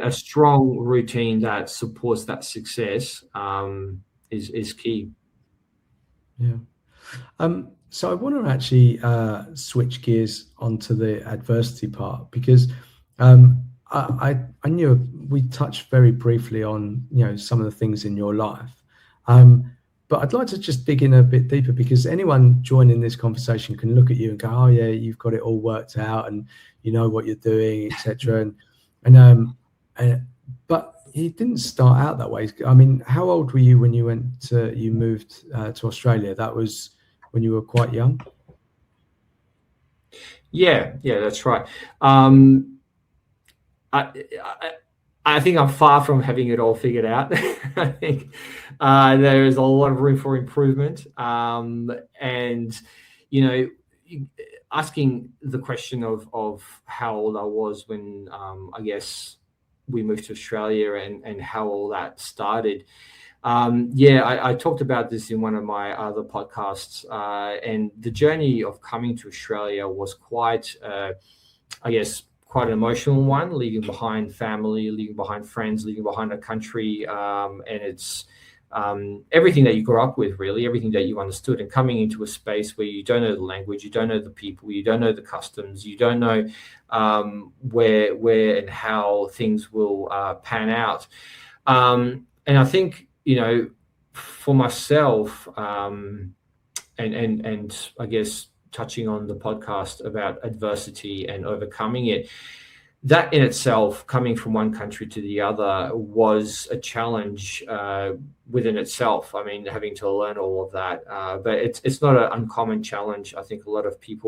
a strong routine that supports that success is key. Yeah. So I want to actually switch gears onto the adversity part, because I knew we touched very briefly on some of the things in your life, but I'd like to just dig in a bit deeper, because anyone joining this conversation can look at you and go, "Oh yeah, you've got it all worked out, and you know what you're doing, etc." And but you didn't start out that way. I mean, how old were you when you moved to Australia? That was when you were quite young? Yeah, that's right. Um, I, I I think I'm far from having it all figured out. I think there is a lot of room for improvement, and you know, asking the question of how old I was when I guess we moved to Australia, and how all that started. Yeah, I talked about this in one of my other podcasts, and the journey of coming to Australia was quite, I guess, quite an emotional one, leaving behind family, leaving behind friends, leaving behind a country, and it's everything that you grew up with, really, everything that you understood, and coming into a space where you don't know the language, you don't know the people, you don't know the customs, you don't know where and how things will pan out. And I think, for myself, and I guess touching on the podcast about adversity and overcoming it, that in itself, coming from one country to the other, was a challenge within itself. I mean, having to learn all of that, but it's not an uncommon challenge. I think a lot of people